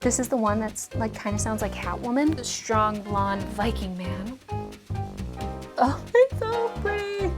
This is the one that's like kind of sounds like Catwoman. The strong blonde Viking man. Oh, it's so pretty.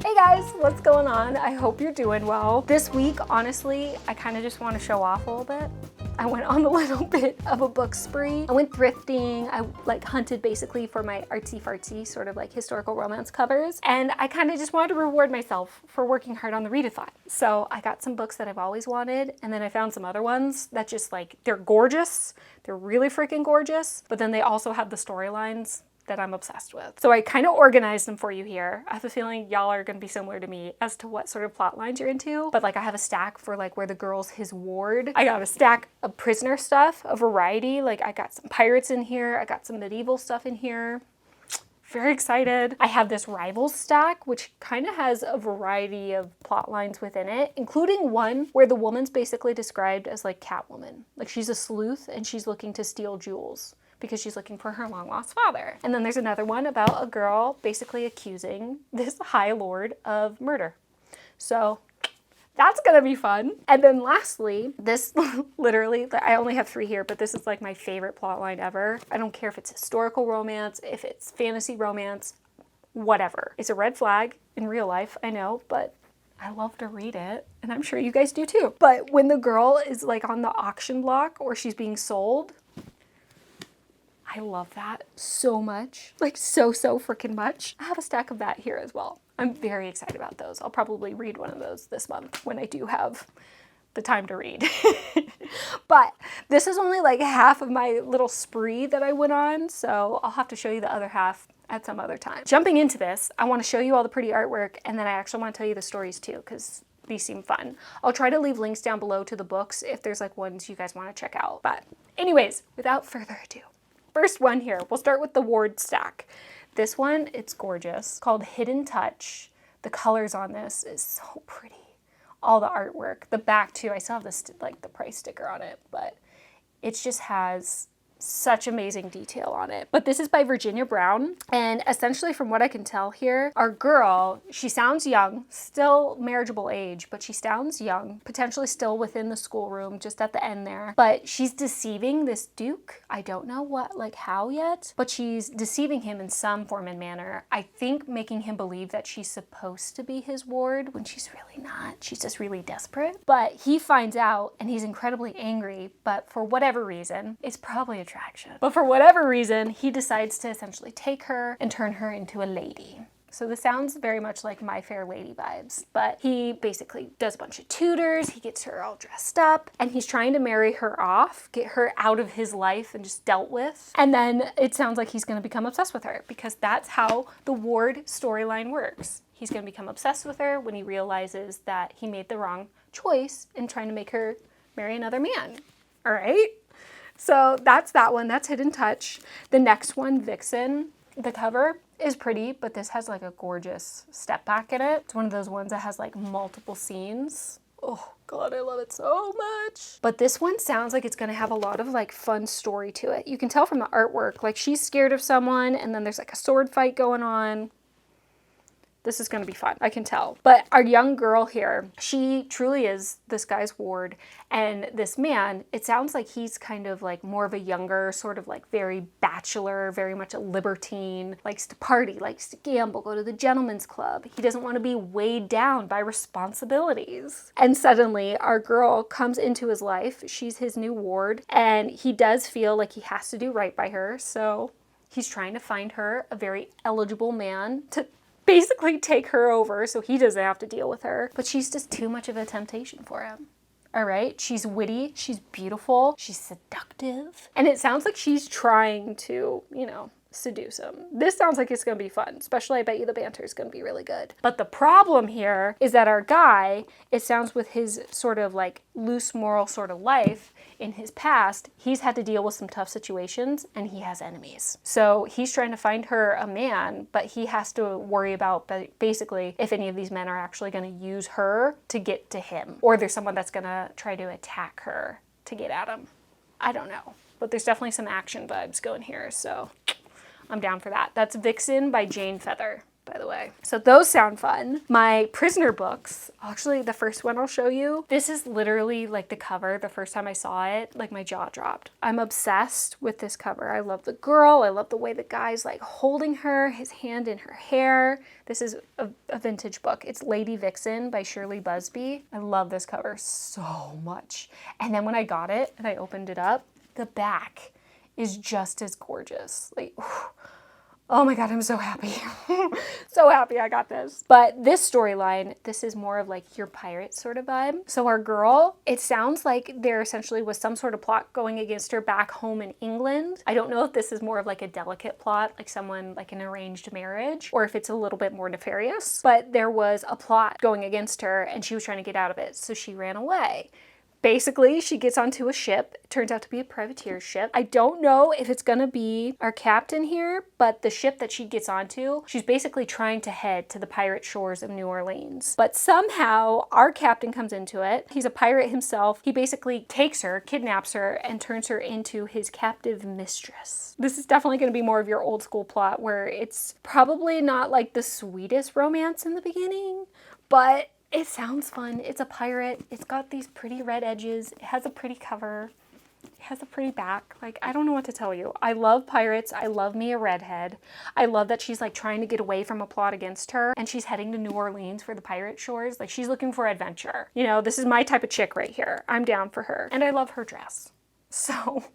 Hey guys, what's going on? I hope you're doing well. This week, honestly, I kind of just want to show off a little bit. I went on a little bit of a book spree. I went thrifting. I like hunted basically for my artsy fartsy sort of like historical romance covers. And I kind of just wanted to reward myself for working hard on the readathon. So I got some books that I've always wanted. And then I found some other ones that just like, they're gorgeous. They're really freaking gorgeous. But then they also have the storylines that I'm obsessed with. So I kind of organized them for you here. I have a feeling y'all are gonna be similar to me as to what sort of plot lines you're into. But like I have a stack for like where the girl's his ward. I got a stack of prisoner stuff, a variety. Like I got some pirates in here. I got some medieval stuff in here. Very excited. I have this rivals stack, which kind of has a variety of plot lines within it, including one where the woman's basically described as like Catwoman. Like she's a sleuth and she's looking to steal jewels because she's looking for her long-lost father. And then there's another one about a girl basically accusing this High Lord of murder. So that's gonna be fun. And then lastly, this literally, I only have 3 here, but this is like my favorite plot line ever. I don't care if it's historical romance, if it's fantasy romance, whatever. It's a red flag in real life, I know, but I love to read it, and I'm sure you guys do too. But when the girl is like on the auction block or she's being sold, I love that so much, like so freaking much. I have a stack of that here as well. I'm very excited about those. I'll probably read one of those this month when I do have the time to read. But this is only like half of my little spree that I went on, so I'll have to show you the other half at some other time. Jumping into this, I want to show you all the pretty artwork, and then I actually want to tell you the stories too, because these seem fun. I'll try to leave links down below to the books if there's like ones you guys want to check out. But anyways, without further ado, first one here, we'll start with the ward stack. This one, it's gorgeous, called Hidden Touch. The colors on this is so pretty. All the artwork, the back too, I still have this like the price sticker on it, but it just has such amazing detail on it. But this is by Virginia Brown, and essentially from what I can tell here, our girl, she sounds young, still marriageable age, but she sounds young, potentially still within the schoolroom, just at the end there. But she's deceiving this duke. I don't know what, like how yet, but she's deceiving him in some form and manner. I think making him believe that she's supposed to be his ward when she's really not. She's just really desperate. But he finds out and he's incredibly angry, but for whatever reason, it's probably attraction. But for whatever reason, he decides to essentially take her and turn her into a lady. So this sounds very much like My Fair Lady vibes, but he basically does a bunch of tutors, he gets her all dressed up, and he's trying to marry her off, get her out of his life and just dealt with. And then it sounds like he's gonna become obsessed with her, because that's how the ward storyline works. He's gonna become obsessed with her when he realizes that he made the wrong choice in trying to make her marry another man. All right? So that's that one, that's Hidden Touch. The next one, Vixen, the cover is pretty, but this has like a gorgeous step back in it. It's one of those ones that has like multiple scenes. Oh God, I love it so much. But this one sounds like it's gonna have a lot of like fun story to it. You can tell from the artwork, like she's scared of someone and then there's like a sword fight going on. This is gonna be fun, I can tell. But our young girl here, she truly is this guy's ward, and this man, it sounds like he's kind of like more of a younger, sort of like very bachelor, very much a libertine, likes to party, likes to gamble, go to the gentleman's club. He doesn't want to be weighed down by responsibilities. And suddenly our girl comes into his life, she's his new ward, and he does feel like he has to do right by her, so he's trying to find her a very eligible man to basically take her over so he doesn't have to deal with her. But she's just too much of a temptation for him. All right, she's witty, she's beautiful, she's seductive, and it sounds like she's trying to, you know, seduce him. This sounds like it's gonna be fun, especially I bet you the banter is gonna be really good. But the problem here is that our guy, it sounds with his sort of like loose moral sort of life, in his past, he's had to deal with some tough situations and he has enemies. So he's trying to find her a man, but he has to worry about basically if any of these men are actually gonna use her to get to him, or there's someone that's gonna try to attack her to get at him. I don't know, but there's definitely some action vibes going here, so I'm down for that. That's Vixen by Jane Feather. by the way. So those sound fun. My prisoner books, actually the first one I'll show you, this is literally like the cover. The first time I saw it, like my jaw dropped. I'm obsessed with this cover. I love the girl. I love the way the guy's like holding her, his hand in her hair. This is a vintage book. It's Lady Vixen by Shirley Busby. I love this cover so much. And then when I got it and I opened it up, the back is just as gorgeous. Like, oh my God, I'm so happy. So happy I got this. But this storyline, this is more of like your pirate sort of vibe. So our girl, it sounds like there essentially was some sort of plot going against her back home in England. I don't know if this is more of like a delicate plot, like someone like an arranged marriage, or if it's a little bit more nefarious. But there was a plot going against her and she was trying to get out of it. So she ran away. Basically, she gets onto a ship. It turns out to be a privateer ship. I don't know if it's gonna be our captain here, but the ship that she gets onto, she's basically trying to head to the pirate shores of New Orleans. But somehow our captain comes into it. He's a pirate himself. He basically takes her, kidnaps her, and turns her into his captive mistress. This is definitely gonna be more of your old school plot where it's probably not like the sweetest romance in the beginning, but it sounds fun. It's a pirate. It's got these pretty red edges. It has a pretty cover. It has a pretty back. Like, I don't know what to tell you. I love pirates. I love me a redhead. I love that she's like trying to get away from a plot against her and she's heading to New Orleans for the pirate shores. Like, she's looking for adventure. You know, this is my type of chick right here. I'm down for her. And I love her dress. So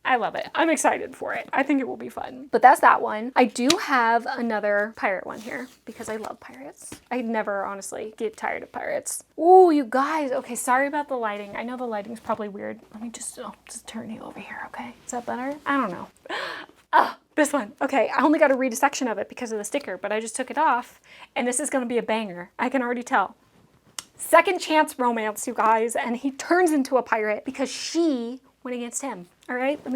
I love it. I'm excited for it. I think it will be fun. But that's that one. I do have another pirate one here because I love pirates. I never honestly get tired of pirates. Ooh, you guys. Okay, sorry about the lighting. I know the lighting's probably weird. Let me just turn you over here, okay? Is that better? I don't know. This one. Okay, I only got to read a section of it because of the sticker, but I just took it off and this is going to be a banger. I can already tell. Second chance romance, you guys, and he turns into a pirate because she went against him. All right, let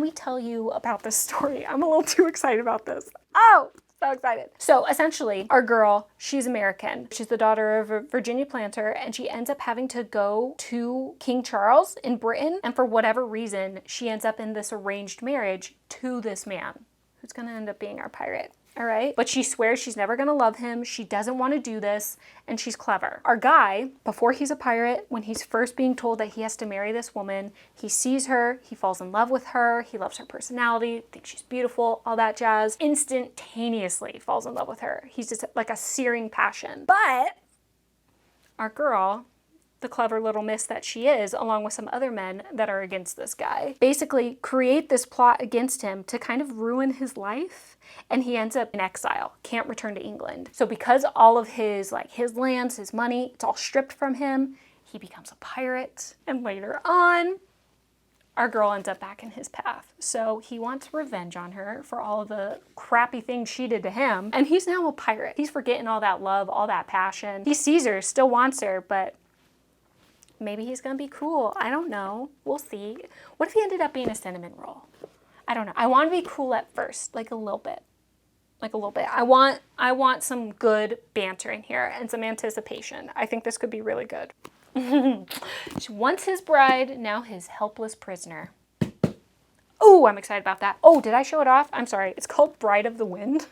me tell you about this story. I'm a little too excited about this. Oh, so excited. So essentially, our girl, she's American. She's the daughter of a Virginia planter, and she ends up having to go to King Charles in Britain. And for whatever reason, she ends up in this arranged marriage to this man who's gonna end up being our pirate. All right. But she swears she's never going to love him. She doesn't want to do this. And she's clever. Our guy, before he's a pirate, when he's first being told that he has to marry this woman, he sees her, he falls in love with her, he loves her personality, thinks she's beautiful, all that jazz, instantaneously falls in love with her. He's just like a searing passion. But our girl, the clever little miss that she is, along with some other men that are against this guy, basically create this plot against him to kind of ruin his life. And he ends up in exile, can't return to England. So because all of his lands, his money, it's all stripped from him, he becomes a pirate. And later on, our girl ends up back in his path. So he wants revenge on her for all of the crappy things she did to him. And he's now a pirate. He's forgetting all that love, all that passion. He sees her, still wants her, but maybe he's gonna be cruel. I don't know. We'll see. What if he ended up being a cinnamon roll? I don't know. I want to be cool at first, like a little bit. Like a little bit. I want some good banter in here and some anticipation. I think this could be really good. Once his bride, now his helpless prisoner. Oh, I'm excited about that. Oh, did I show it off? I'm sorry. It's called Bride of the Wind.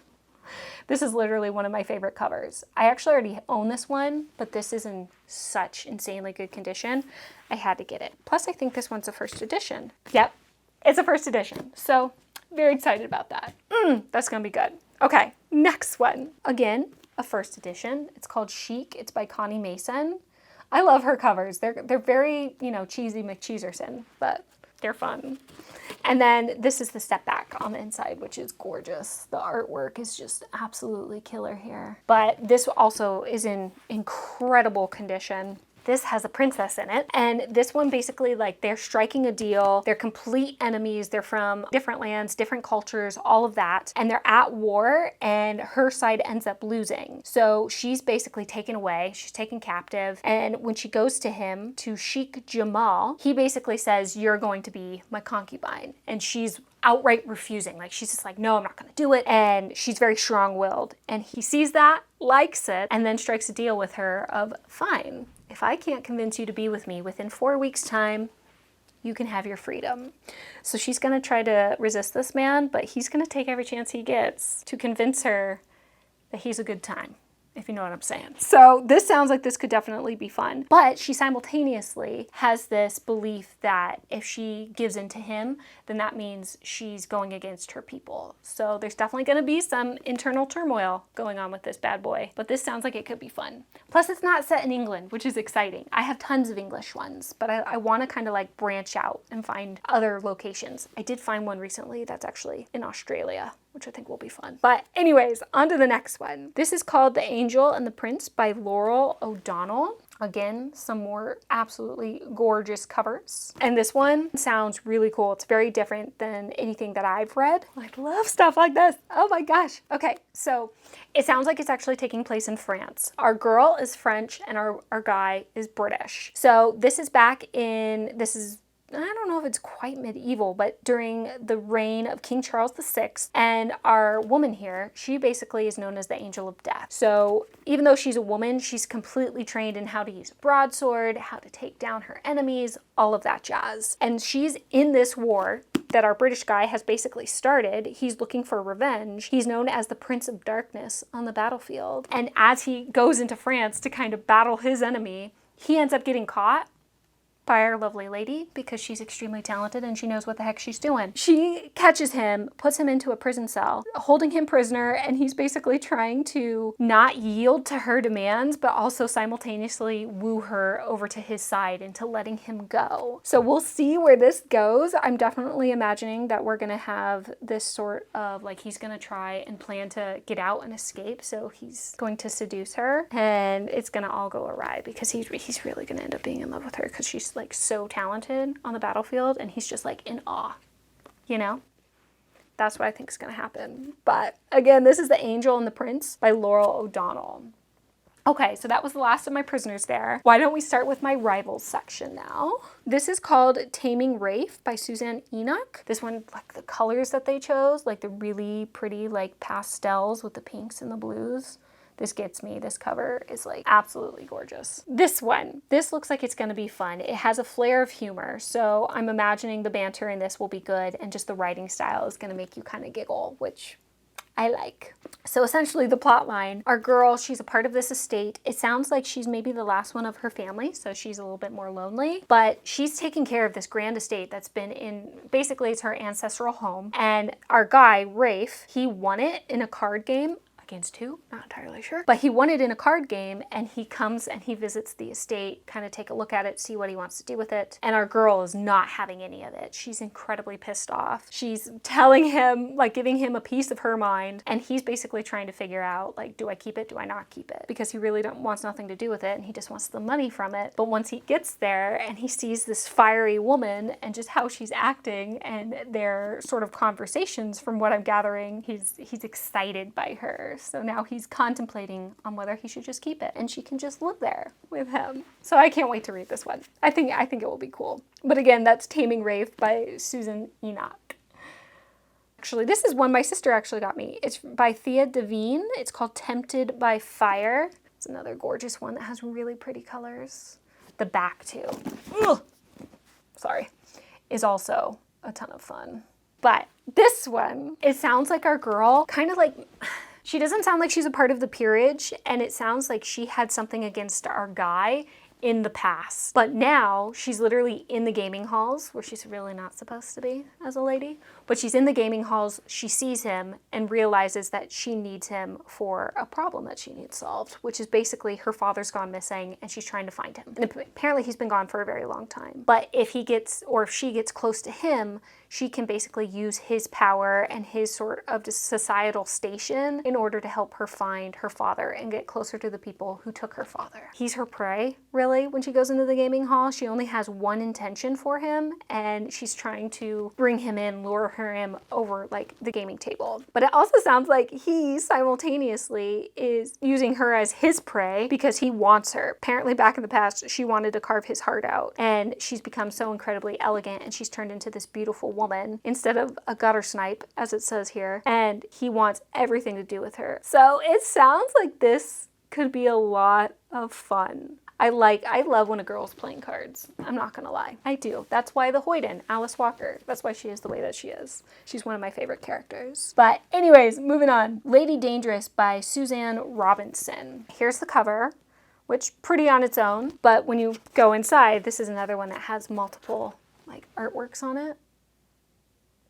This is literally one of my favorite covers. I actually already own this one, but this is in such insanely good condition. I had to get it. Plus, I think this one's a first edition. Yep, it's a first edition. So very excited about that. That's gonna be good. Okay, next one. Again, a first edition. It's called Shiek. It's by Connie Mason. I love her covers. They're very, cheesy McCheeserson, but they're fun. And then this is the step back on the inside, which is gorgeous. The artwork is just absolutely killer here. But this also is in incredible condition. This has a princess in it. And this one basically, they're striking a deal. They're complete enemies. They're from different lands, different cultures, all of that. And they're at war and her side ends up losing. So she's basically taken away. She's taken captive. And when she goes to him, to Sheik Jamal, he basically says, "You're going to be my concubine." And she's outright refusing. She's just like, "No, I'm not gonna do it." And she's very strong-willed. And he sees that, likes it, and then strikes a deal with her of, "Fine. If I can't convince you to be with me within 4 weeks' time, you can have your freedom." So she's going to try to resist this man, but he's going to take every chance he gets to convince her that he's a good time, if you know what I'm saying. So this sounds like this could definitely be fun. But she simultaneously has this belief that if she gives in to him, then that means she's going against her people. So there's definitely going to be some internal turmoil going on with this bad boy. But this sounds like it could be fun. Plus, it's not set in England, which is exciting. I have tons of English ones, but I want to kind of like branch out and find other locations. I did find one recently that's actually in Australia, which I think will be fun. But anyways, on to the next one. This is called The Angel and the Prince by Laurel O'Donnell. Again, some more absolutely gorgeous covers. And this one sounds really cool. It's very different than anything that I've read. I love stuff like this. Oh my gosh. Okay, so it sounds like it's actually taking place in France. Our girl is French and our guy is British. So this is I don't know if it's quite medieval, but during the reign of King Charles VI, and our woman here, she basically is known as the Angel of Death. So even though she's a woman, she's completely trained in how to use a broadsword, how to take down her enemies, all of that jazz. And she's in this war that our British guy has basically started. He's looking for revenge. He's known as the Prince of Darkness on the battlefield. And as he goes into France to kind of battle his enemy, he ends up getting caught by our lovely lady because she's extremely talented and she knows what the heck she's doing. She catches him, puts him into a prison cell, holding him prisoner, and he's basically trying to not yield to her demands, but also simultaneously woo her over to his side into letting him go. So we'll see where this goes. I'm definitely imagining that we're gonna have this sort of like he's gonna try and plan to get out and escape. So he's going to seduce her and it's gonna all go awry because he's really gonna end up being in love with her because she's like so talented on the battlefield and he's just like in awe, you know? That's what I think is going to happen. But again, this is The Angel and the Prince by Laurel O'Donnell. Okay, so that was the last of my prisoners there. Why don't we start with my rivals section now? This is called Taming Rafe by Suzanne Enoch. This one, like the colors that they chose, like the really pretty like pastels with the pinks and the blues. This gets me. This cover is like absolutely gorgeous. This looks like it's going to be fun. It has a flair of humor, so I'm imagining the banter in this will be good, and just the writing style is going to make you kind of giggle, which I like. So essentially the plot line, our girl, she's a part of this estate. It sounds like she's maybe the last one of her family, so she's a little bit more lonely, but she's taking care of this grand estate that's been in, basically it's her ancestral home. And our guy, Rafe, he won it in a card game. Against who? Not entirely sure. But he won it in a card game and he comes and he visits the estate, kind of take a look at it, see what he wants to do with it. And our girl is not having any of it. She's incredibly pissed off. She's telling him, like giving him a piece of her mind. And he's basically trying to figure out, like, do I keep it? Do I not keep it? Because he really wants nothing to do with it and he just wants the money from it. But once he gets there and he sees this fiery woman and just how she's acting and their sort of conversations, from what I'm gathering, he's excited by her. So now he's contemplating on whether he should just keep it and she can just live there with him. So I can't wait to read this one. I think it will be cool. But again, that's Taming Rafe by Susan Enoch. Actually, this is one my sister actually got me. It's by Thea Devine. It's called Tempted by Fire. It's another gorgeous one that has really pretty colors. The back too, is also a ton of fun. But this one, it sounds like our girl kind of like, she doesn't sound like she's a part of the peerage, and it sounds like she had something against our guy in the past. But now she's literally in the gaming halls, where she's really not supposed to be as a lady. But she's in the gaming halls, she sees him and realizes that she needs him for a problem that she needs solved, which is basically her father's gone missing and she's trying to find him. And apparently he's been gone for a very long time. But if she gets close to him, she can basically use his power and his sort of societal station in order to help her find her father and get closer to the people who took her father. He's her prey, really. When she goes into the gaming hall, she only has one intention for him, and she's trying to bring him in, lure him over like the gaming table. But it also sounds like he simultaneously is using her as his prey because he wants her. Apparently back in the past, she wanted to carve his heart out, and she's become so incredibly elegant and she's turned into this beautiful woman instead of a gutter snipe, as it says here, and he wants everything to do with her. So it sounds like this could be a lot of fun. I love when a girl's playing cards. I'm not gonna lie. I do. That's why the Hoyden, Alice Walker, that's why she is the way that she is. She's one of my favorite characters. But anyways, moving on. Lady Dangerous by Suzanne Robinson. Here's the cover, which pretty on its own, but when you go inside, this is another one that has multiple like artworks on it.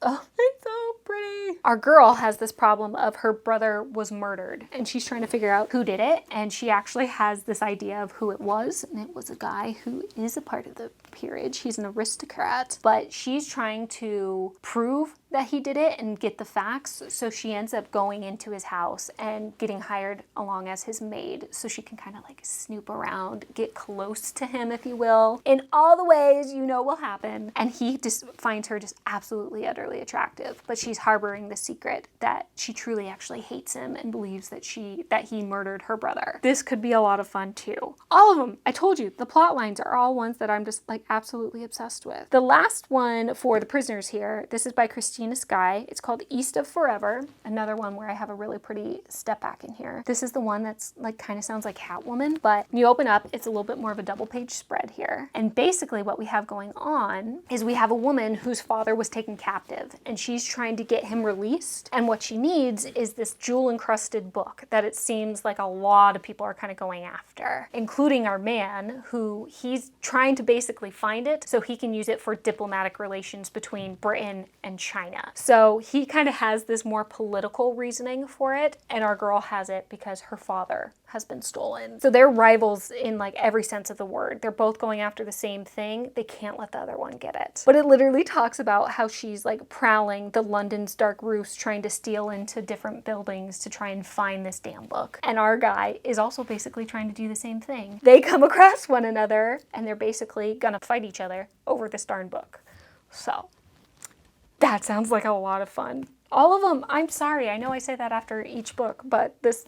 Oh, it's so pretty. Our girl has this problem of her brother was murdered and she's trying to figure out who did it. And she actually has this idea of who it was. And it was a guy who is a part of the peerage. He's an aristocrat, but she's trying to prove that he did it and get the facts. So she ends up going into his house and getting hired along as his maid so she can kind of like snoop around, get close to him, if you will, in all the ways you know will happen. And he just finds her just absolutely utterly attractive, but she's harboring the secret that she truly actually hates him and believes that he murdered her brother. This could be a lot of fun too. All of them, I told you, the plot lines are all ones that I'm just like absolutely obsessed with. The last one for the prisoners here, this is by Christina Sky. It's called East of Forever. Another one where I have a really pretty step back in here. This is the one that's like kind of sounds like Catwoman, but when you open up, it's a little bit more of a double page spread here. And basically what we have going on is we have a woman whose father was taken captive and she's trying to get him released. And what she needs is this jewel encrusted book that it seems like a lot of people are kind of going after, including our man, who he's trying to basically find it so he can use it for diplomatic relations between Britain and China. So he kind of has this more political reasoning for it, and our girl has it because her father has been stolen. So they're rivals in like every sense of the word. They're both going after the same thing. They can't let the other one get it. But it literally talks about how she's like prowling the London's dark roofs, trying to steal into different buildings to try and find this damn book. And our guy is also basically trying to do the same thing. They come across one another and they're basically gonna fight each other over this darn book. So that sounds like a lot of fun. All of them, I'm sorry, I know I say that after each book, but this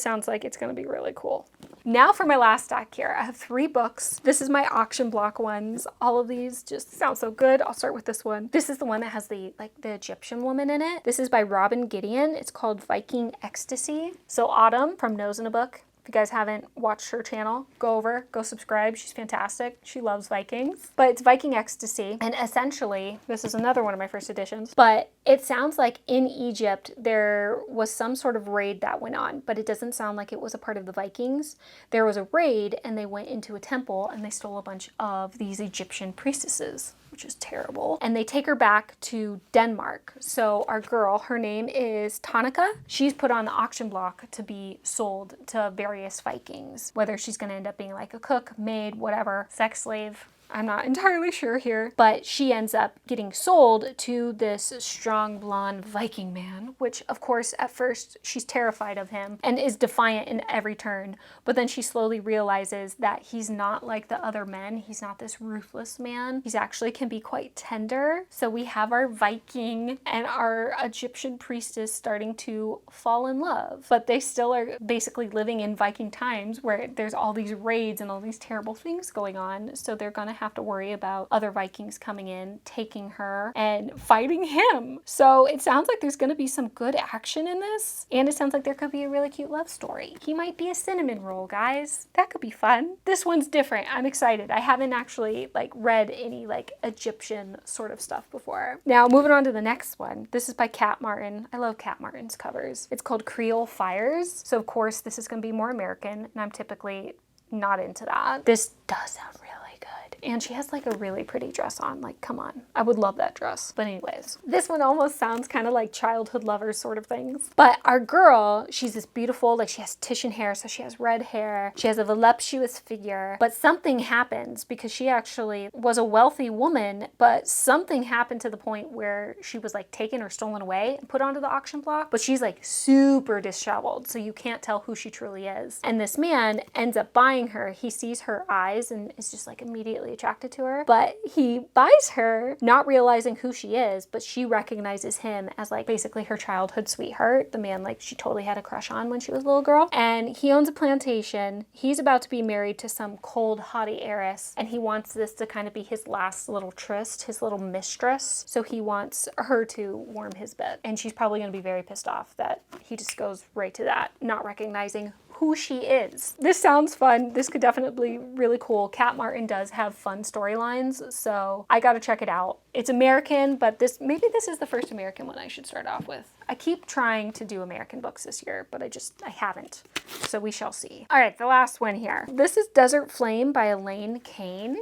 sounds like it's gonna be really cool. Now for my last stack here, I have 3 books. This is my auction block ones. All of these just sound so good. I'll start with this one. This is the one that has the Egyptian woman in it. This is by Robin Gideon. It's called Viking Ecstasy. So Autumn from Nose in a Book. If you guys haven't watched her channel, go over, go subscribe. She's fantastic. She loves Vikings. But it's Viking Ecstasy. And essentially, this is another one of my first editions, but it sounds like in Egypt, there was some sort of raid that went on, but it doesn't sound like it was a part of the Vikings. There was a raid and they went into a temple and they stole a bunch of these Egyptian priestesses, which is terrible. And they take her back to Denmark. So our girl, her name is Tonica. She's put on the auction block to be sold to various Vikings, whether she's gonna end up being like a cook, maid, whatever, sex slave. I'm not entirely sure here, but she ends up getting sold to this strong blonde Viking man, which of course at first she's terrified of him and is defiant in every turn. But then she slowly realizes that he's not like the other men. He's not this ruthless man. He's actually can be quite tender. So we have our Viking and our Egyptian priestess starting to fall in love, but they still are basically living in Viking times where there's all these raids and all these terrible things going on. So they're gonna have to worry about other Vikings coming in, taking her, and fighting him. So it sounds like there's gonna be some good action in this, and it sounds like there could be a really cute love story. He might be a cinnamon roll, guys. That could be fun. This one's different. I'm excited. I haven't actually read any Egyptian sort of stuff before. Now moving on to the next one. This is by Kat Martin. I love Kat Martin's covers. It's called Creole Fires. So of course this is gonna be more American, and I'm typically not into that. This does sound really good. And she has a really pretty dress on. Come on. I would love that dress. But anyways, this one almost sounds kind of like childhood lovers sort of things. But our girl, she's this beautiful, she has Titian hair, so she has red hair. She has a voluptuous figure. But something happens because she actually was a wealthy woman, but something happened to the point where she was taken or stolen away and put onto the auction block. But she's super disheveled, so you can't tell who she truly is. And this man ends up buying her. He sees her eyes and is just immediately attracted to her, but he buys her not realizing who she is, but she recognizes him as basically her childhood sweetheart, the man she totally had a crush on when she was a little girl. And he owns a plantation. He's about to be married to some cold haughty heiress, and he wants this to kind of be his last little tryst, his little mistress. So he wants her to warm his bed, and she's probably going to be very pissed off that he just goes right to that, not recognizing who she is. This sounds fun. This could definitely be really cool. Cat Martin does have fun storylines, so I gotta check it out. It's American, but maybe this is the first American one I should start off with. I keep trying to do American books this year, but I haven't. So we shall see. All right, the last one here. This is Desert Flame by Elaine Kane.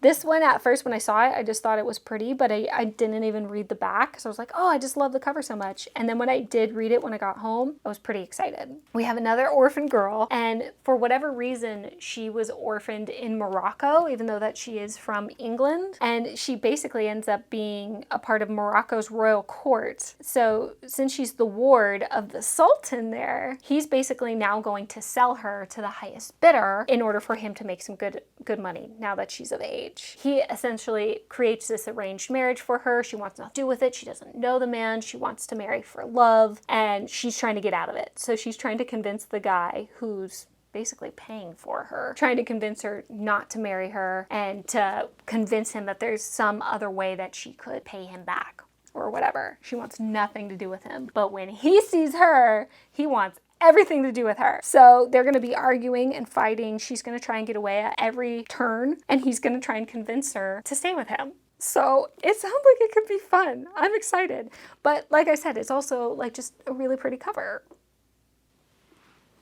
This one, at first when I saw it, I just thought it was pretty, but I didn't even read the back. So I was like, oh, I just love the cover so much. And then when I did read it when I got home, I was pretty excited. We have another orphan girl, and for whatever reason, she was orphaned in Morocco, even though that she is from England. And she basically ends up being a part of Morocco's royal court. So since she's the ward of the Sultan there, he's basically now going to sell her to the highest bidder in order for him to make some good money now that she's of age. He essentially creates this arranged marriage for her. She wants nothing to do with it. She doesn't know the man. She wants to marry for love, and she's trying to get out of it. So she's trying to convince the guy who's basically paying for her, trying to convince her not to marry her and to convince him that there's some other way that she could pay him back or whatever. She wants nothing to do with him. But when he sees her, he wants everything to do with her. So they're going to be arguing and fighting. She's going to try and get away at every turn, and he's going to try and convince her to stay with him. So it sounds like it could be fun. I'm excited. But like I said, it's also like just a really pretty cover.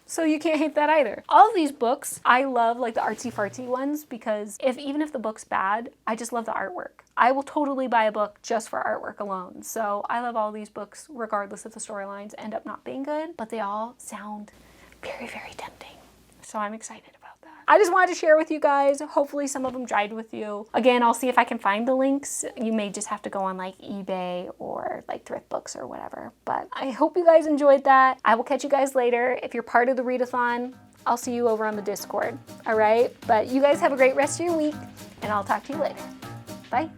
So you can't hate that either. All of these books, I love like the artsy fartsy ones because even if the book's bad, I just love the artwork. I will totally buy a book just for artwork alone. So I love all these books regardless if the storylines end up not being good, but they all sound very, very tempting. So I'm excited about that. I just wanted to share with you guys. Hopefully some of them jied with you. Again, I'll see if I can find the links. You may just have to go on like eBay or like thrift books or whatever. But I hope you guys enjoyed that. I will catch you guys later. If you're part of the readathon, I'll see you over on the Discord. All right? But you guys have a great rest of your week, and I'll talk to you later. Bye.